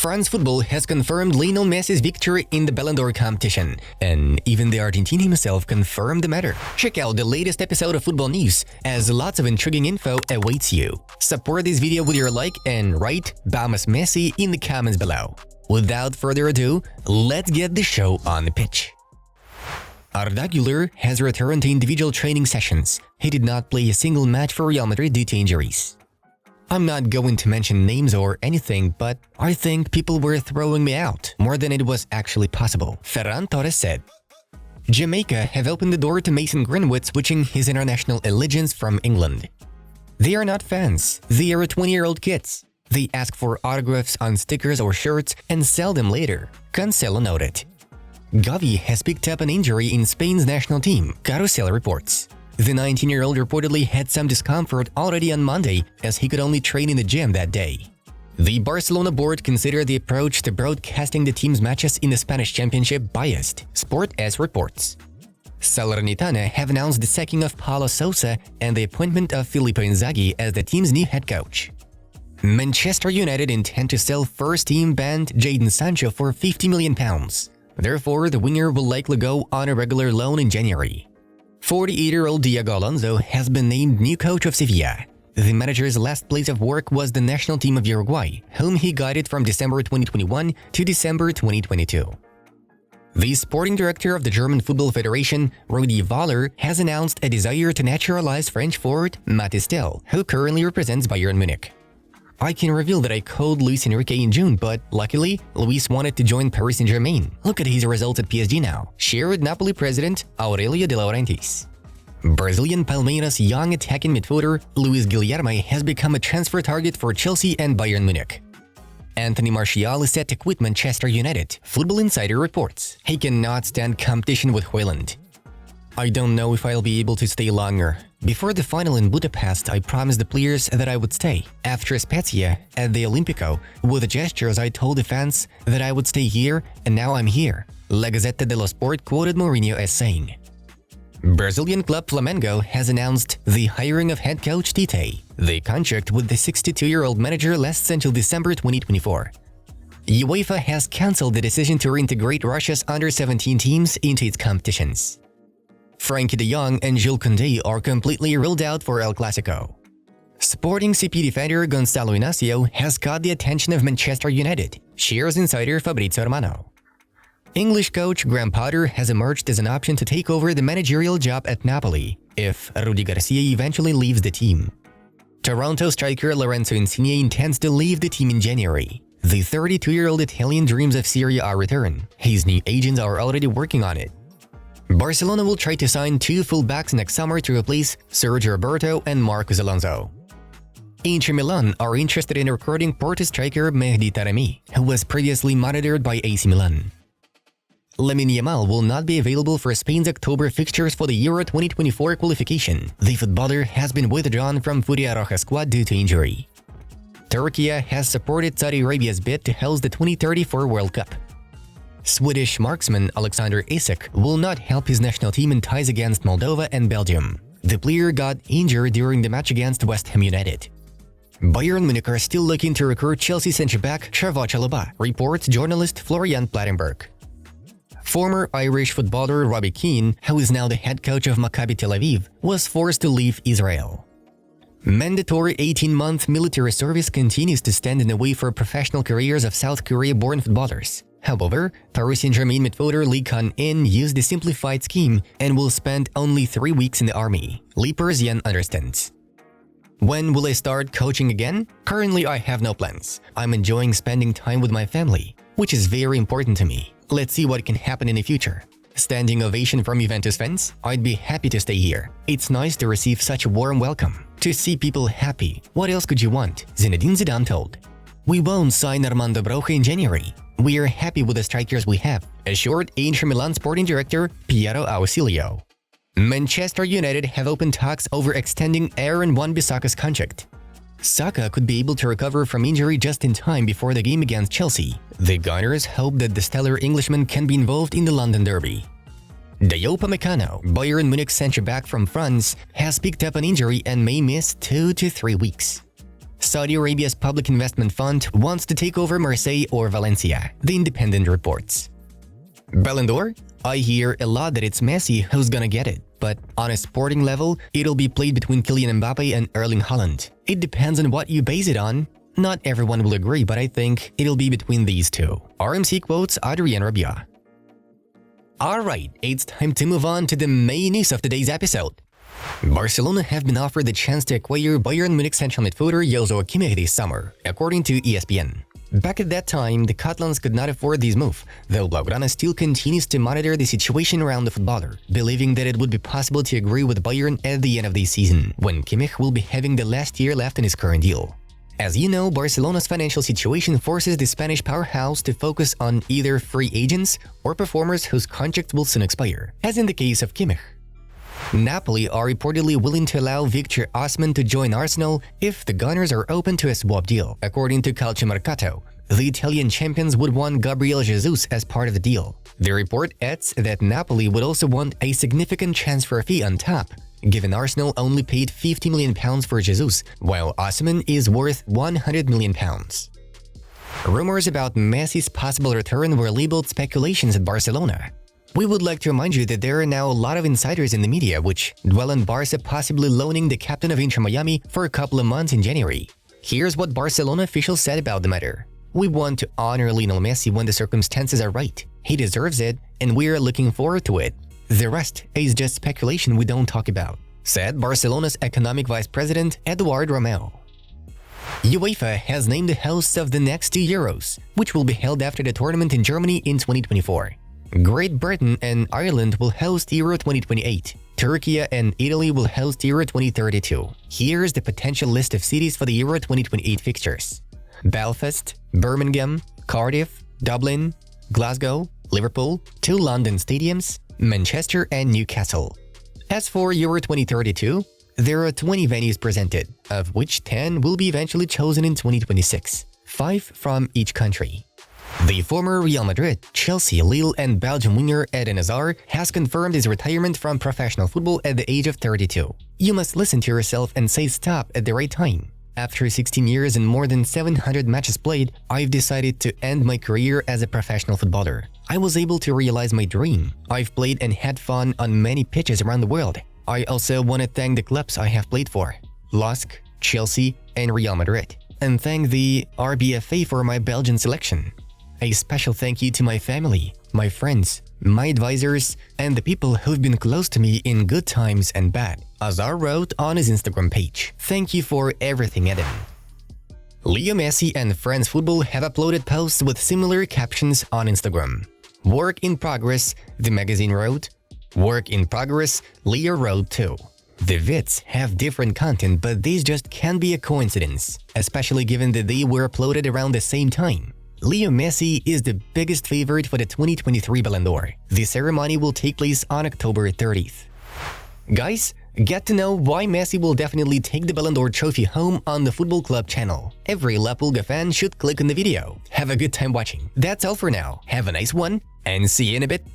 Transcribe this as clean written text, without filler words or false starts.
France football has confirmed Lionel Messi's victory in the Ballon d'Or competition, and even the Argentine himself confirmed the matter. Check out the latest episode of Football News, as lots of intriguing info awaits you. Support this video with your like and write "Vamos Messi" in the comments below. Without further ado, let's get the show on the pitch. Arda Güler has returned to individual training sessions. He did not play a single match for Real Madrid due to injuries. I'm not going to mention names or anything, but I think people were throwing me out more than it was actually possible, Ferran Torres said. Jamaica have opened the door to Mason Greenwood switching his international allegiance from England. They are not fans, they are 20-year-old kids. They ask for autographs on stickers or shirts and sell them later, Cancelo noted. Gavi has picked up an injury in Spain's national team, Carusel reports. The 19-year-old reportedly had some discomfort already on Monday, as he could only train in the gym that day. The Barcelona board considered the approach to broadcasting the team's matches in the Spanish Championship biased, Sport S reports. Salernitana have announced the sacking of Paulo Sousa and the appointment of Filippo Inzaghi as the team's new head coach. Manchester United intend to sell first-team band Jadon Sancho for £50 million. Therefore, the winger will likely go on a regular loan in January. 48-year-old Diego Alonso has been named new coach of Sevilla. The manager's last place of work was the national team of Uruguay, whom he guided from December 2021 to December 2022. The sporting director of the German Football Federation, Rudi Völler, has announced a desire to naturalize French forward Mathys Tel, who currently represents Bayern Munich. I can reveal that I called Luis Enrique in June, but luckily, Luis wanted to join Paris Saint-Germain. Look at his results at PSG now, shared Napoli president Aurelio De Laurentiis. Brazilian Palmeiras young attacking midfielder Luis Guilherme has become a transfer target for Chelsea and Bayern Munich. Anthony Martial is set to quit Manchester United, Football Insider reports. He cannot stand competition with Haaland. I don't know if I'll be able to stay longer. Before the final in Budapest, I promised the players that I would stay. After Spezia, at the Olimpico, with gestures I told the fans that I would stay here, and now I'm here, La Gazzetta dello Sport quoted Mourinho as saying. Brazilian club Flamengo has announced the hiring of head coach Tite. The contract with the 62-year-old manager lasts until December 2024. UEFA has cancelled the decision to reintegrate Russia's under-17 teams into its competitions. Frankie de Jong and Jules Koundé are completely ruled out for El Clasico. Sporting CP defender Gonçalo Inácio has caught the attention of Manchester United, shares insider Fabrizio Romano. English coach Graham Potter has emerged as an option to take over the managerial job at Napoli if Rudi Garcia eventually leaves the team. Toronto striker Lorenzo Insigne intends to leave the team in January. The 32-year-old Italian dreams of Serie A return. His new agents are already working on it. Barcelona will try to sign two fullbacks next summer to replace Sergio Roberto and Marcos Alonso. Inter Milan are interested in recruiting Porto striker Mehdi Taremi, who was previously monitored by AC Milan. Lamine Yamal will not be available for Spain's October fixtures for the Euro 2024 qualification. The footballer has been withdrawn from Furia Roja squad due to injury. Turkey has supported Saudi Arabia's bid to host the 2034 World Cup. Swedish marksman Alexander Isak will not help his national team in ties against Moldova and Belgium. The player got injured during the match against West Ham United. Bayern Munich are still looking to recruit Chelsea centre-back Trevoh Chalobah, reports journalist Florian Plettenberg. Former Irish footballer Robbie Keane, who is now the head coach of Maccabi Tel Aviv, was forced to leave Israel. Mandatory 18-month military service continues to stand in the way for professional careers of South Korea-born footballers. However, Paris Saint-Germain midfielder Lee Kun-in used the simplified scheme and will spend only 3 weeks in the army, Lee Persian understands. When will I start coaching again? Currently, I have no plans. I'm enjoying spending time with my family, which is very important to me. Let's see what can happen in the future. Standing ovation from Juventus fans? I'd be happy to stay here. It's nice to receive such a warm welcome. To see people happy. What else could you want? Zinedine Zidane told. We won't sign Armando Broja in January. We are happy with the strikers we have, assured Inter Milan sporting director Piero Ausilio. Manchester United have opened talks over extending Aaron Wan-Bissaka's contract. Saka could be able to recover from injury just in time before the game against Chelsea. The Gunners hope that the stellar Englishman can be involved in the London derby. Dayot Upamecano, Bayern Munich centre-back from France, has picked up an injury and may miss 2 to 3 weeks. Saudi Arabia's public investment fund wants to take over Marseille or Valencia, The Independent reports. Ballon d'Or? I hear a lot that it's Messi who's gonna get it, but on a sporting level, it'll be played between Kylian Mbappe and Erling Haaland. It depends on what you base it on. Not everyone will agree, but I think it'll be between these two. RMC quotes Adrien Rabiot. Alright, it's time to move on to the main news of today's episode. Barcelona have been offered the chance to acquire Bayern Munich central midfielder Joshua Kimmich this summer, according to ESPN. Back at that time, the Catalans could not afford this move, though Blaugrana still continues to monitor the situation around the footballer, believing that it would be possible to agree with Bayern at the end of the season, when Kimmich will be having the last year left in his current deal. As you know, Barcelona's financial situation forces the Spanish powerhouse to focus on either free agents or performers whose contracts will soon expire, as in the case of Kimmich. Napoli are reportedly willing to allow Victor Osimhen to join Arsenal if the Gunners are open to a swap deal. According to Calciomercato, the Italian champions would want Gabriel Jesus as part of the deal. The report adds that Napoli would also want a significant transfer fee on top, given Arsenal only paid £50 million for Jesus, while Osimhen is worth £100 million. Rumors about Messi's possible return were labeled speculations at Barcelona. We would like to remind you that there are now a lot of insiders in the media which dwell on Barca possibly loaning the captain of Inter Miami for a couple of months in January. Here's what Barcelona officials said about the matter. "We want to honor Lionel Messi when the circumstances are right. He deserves it, and we are looking forward to it. The rest is just speculation we don't talk about," said Barcelona's economic vice president Eduard Romeu. UEFA has named the hosts of the next two Euros, which will be held after the tournament in Germany in 2024. Great Britain and Ireland will host Euro 2028. Turkey and Italy will host Euro 2032. Here's the potential list of cities for the Euro 2028 fixtures: Belfast, Birmingham, Cardiff, Dublin, Glasgow, Liverpool, 2 London stadiums, Manchester and Newcastle. As for Euro 2032, there are 20 venues presented, of which 10 will be eventually chosen in 2026, 5 from each country. The former Real Madrid, Chelsea, Lille and Belgium winger Eden Hazard has confirmed his retirement from professional football at the age of 32. You must listen to yourself and say stop at the right time. After 16 years and more than 700 matches played, I've decided to end my career as a professional footballer. I was able to realize my dream. I've played and had fun on many pitches around the world. I also want to thank the clubs I have played for: LASK, Chelsea and Real Madrid, and thank the RBFA for my Belgian selection. A special thank you to my family, my friends, my advisors, and the people who've been close to me in good times and bad," Hazard wrote on his Instagram page. "Thank you for everything, Eden." Leo Messi and France Football have uploaded posts with similar captions on Instagram. "Work in progress," the magazine wrote. "Work in progress," Leo wrote too. The vids have different content, but this just can't be a coincidence, especially given that they were uploaded around the same time. Leo Messi is the biggest favorite for the 2023 Ballon d'Or. The ceremony will take place on October 30th. Guys, get to know why Messi will definitely take the Ballon d'Or trophy home on the Football Club channel. Every La Pulga fan should click on the video. Have a good time watching. That's all for now. Have a nice one, and see you in a bit.